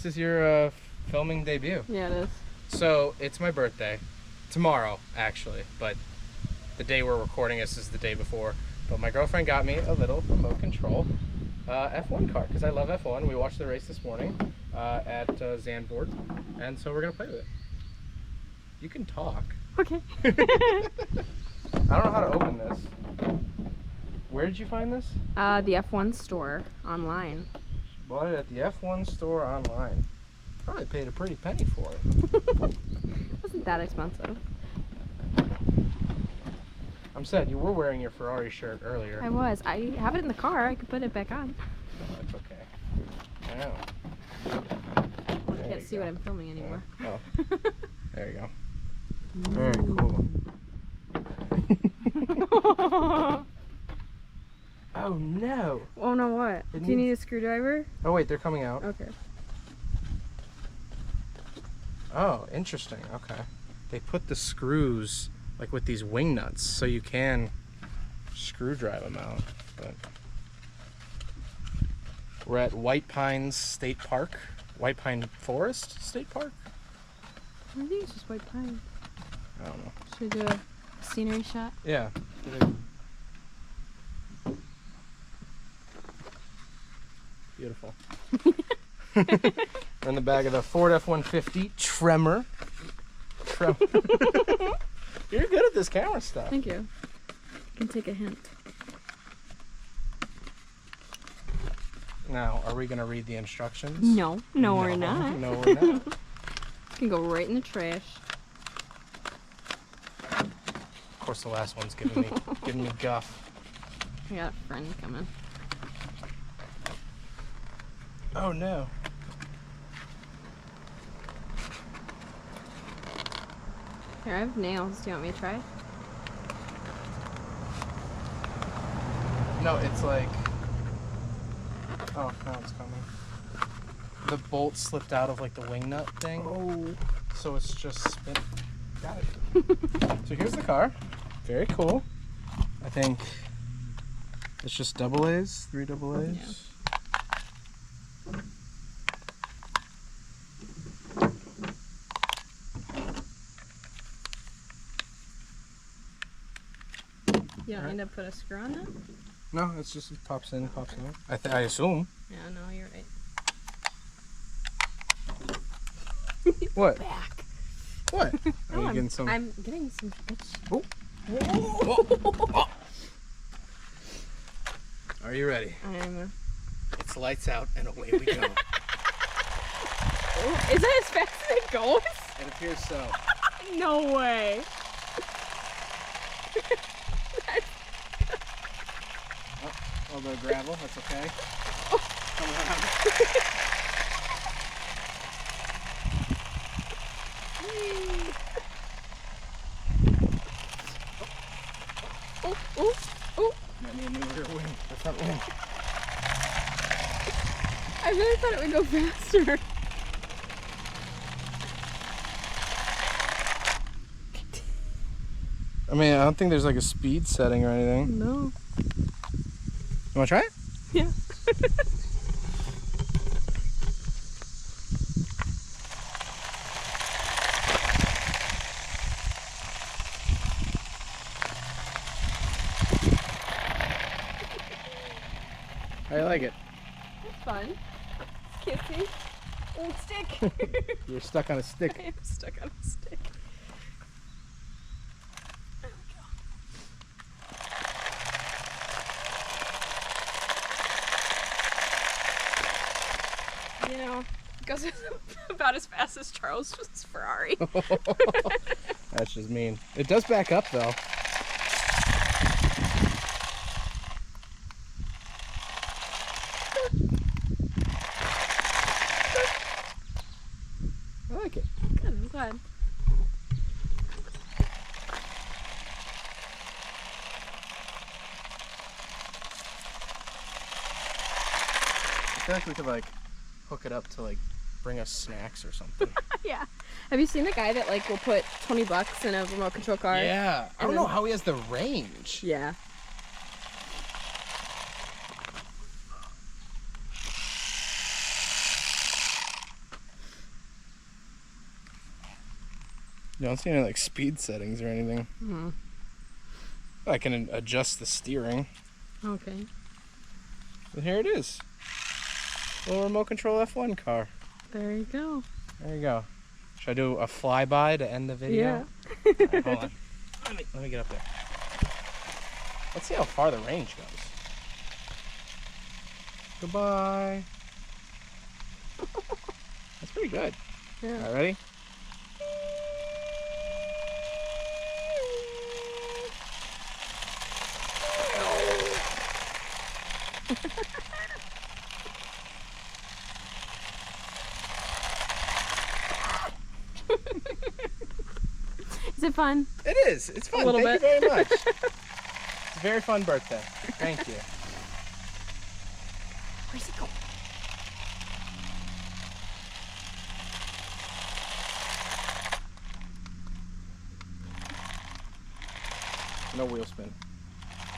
this is your filming debut. Yeah, it is. So it's my birthday. Tomorrow, actually. But the day we're recording this is the day before. But my girlfriend got me a little remote control F1 car because I love F1. We watched the race this morning at Zandvoort. And so we're going to play with it. You can talk. Okay. I don't know how to open this. Where did you find this? The F1 store online. Bought it at the F1 store online. Probably paid a pretty penny for it. Wasn't that expensive. I'm sad you were wearing your Ferrari shirt earlier. I was. I have it in the car. I could put it back on. No, it's okay. I know. I can't see what I'm filming anymore. Oh. There you go. Very cool. Oh no! Oh no, what? Do you need a screwdriver? Oh wait, they're coming out. Okay. Oh, interesting. Okay. They put the screws like with these wing nuts so you can screw drive them out. But we're at White Pines State Park. White Pine Forest State Park? I think it's just white pine. I don't know. Should we do a scenery shot? Yeah. Beautiful. We're in the back of the Ford F-150 Tremor. You're good at this camera stuff. Thank you. I can take a hint. Now, are we going to read the instructions? No, we're not. No, we're not. You can go right in the trash. Of course, the last one's giving me guff. I got a friend coming. Oh no. Here, I have nails. Do you want me to try? No, it's like... Oh, now it's coming. The bolt slipped out of like the wing nut thing. Oh. So it's just spinning. Got it. So here's the car. Very cool. I think it's just double A's, 3 double A's. Yeah. You don't need to put a screw on it? No, it's just it pops in, pops out. I assume. Yeah, no, you're right. What? Back. What? Are No, you getting some? I'm getting some itch. Oh. Oh. Are you ready? I'm. It's lights out and away we go. Oh, is that as fast as it goes? It appears so. No way. A little bit of gravel, that's okay. Come around. Oh. Might need a new rear wing. That's not wing. I really thought it would go faster. I mean, I don't think there's like a speed setting or anything. No. You want to try it? Yeah. How do you like it? It's fun. It's kissy. Old stick. You're stuck on a stick. I am stuck on a stick. You know, it goes about as fast as Charles' Ferrari. That's just mean. It does back up though. I like it. Good, I'm glad. I feel like we could like hook it up to like bring us snacks or something. Yeah. Have you seen the guy that like will put $20 in a remote control car? Yeah. I don't know how he has the range. Yeah. You don't see any like speed settings or anything. Hmm. I can adjust the steering. Okay. But here it is. Little remote control F1 car. There you go. There you go. Should I do a flyby to end the video? Yeah. Alright, hold on. Let me get up there. Let's see how far the range goes. Goodbye. That's pretty good. Yeah. Alright, ready? Is it fun? It is. It's fun. A little Thank bit. you very much. It's a very fun birthday. Thank you. Where's it going? No wheel spin.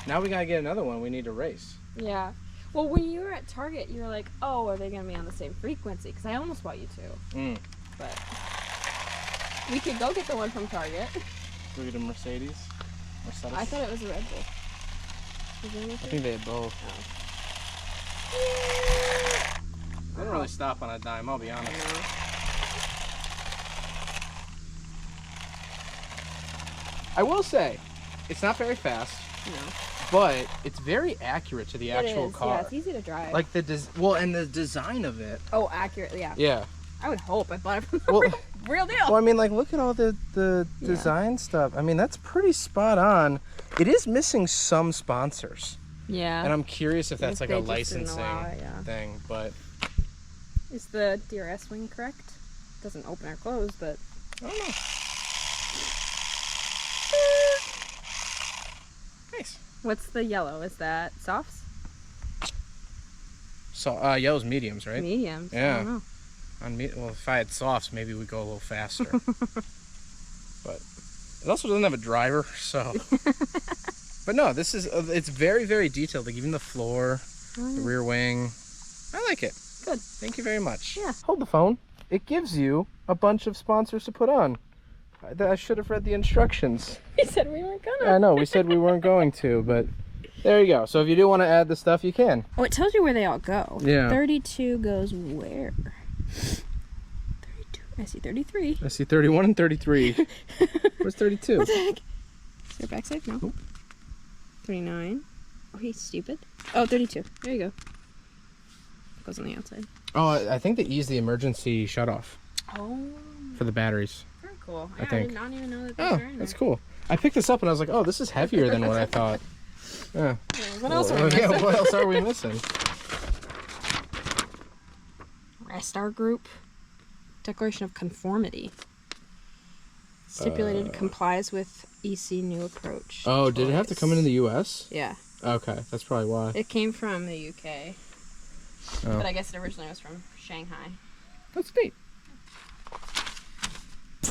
Now we gotta get another one. We need to race. Yeah. Well, when you were at Target, you were like, oh, are they going to be on the same frequency? Because I almost bought you two. But we could go get the one from Target. We get a Mercedes. I thought it was a Red Bull. Is there I anything? think they had both. Oh. They don't really stop on a dime, I'll be honest. I will say, it's not very fast, No. but it's very accurate to the actual car. Yeah, it's easy to drive. Like the and the design of it. Oh, accurate, yeah. Yeah. I would hope. I bought it from Well, real deal. well, I mean, like, look at all the design stuff. I mean, that's pretty spot on. It is missing some sponsors. Yeah. And I'm curious if that's If like a they just didn't licensing allow it, yeah. thing, but Is the DRS wing correct? Doesn't open or close, but I don't know. Nice. what's the yellow? Is that softs? So, yellow's mediums, right? Mediums. Yeah. I don't know. Well, if I had softs, maybe we'd go a little faster. But it also doesn't have a driver, so. But no, this is it's very, very detailed. Like even the floor, the rear wing. I like it. Good. Thank you very much. Yeah. Hold the phone. It gives you a bunch of sponsors to put on. I should have read the instructions. We said we weren't gonna. I know, we said we weren't going to, but there you go. So if you do want to add the stuff, you can. Oh, it tells you where they all go. Yeah. 32 goes where? 32. I see 33. I see 31 and 33. Where's 32? What the heck? Is there a backside? No. Nope. 39. Oh, he's stupid. Oh, 32. There you go. Goes on the outside. Oh, I think they eased the emergency shutoff Oh. for the batteries. Very cool. I think. did not even know that those Oh, are in that's there. cool. I picked this up and I was like, oh, this is heavier than what I thought. Yeah. What else are we Yeah, missing? what else are we missing? Restar Group. Declaration of Conformity. Stipulated complies with EC new approach. Oh, did it have to come into the U.S.? Yeah. Okay, that's probably why. It came from the UK. Oh. But I guess it originally was from Shanghai. That's neat.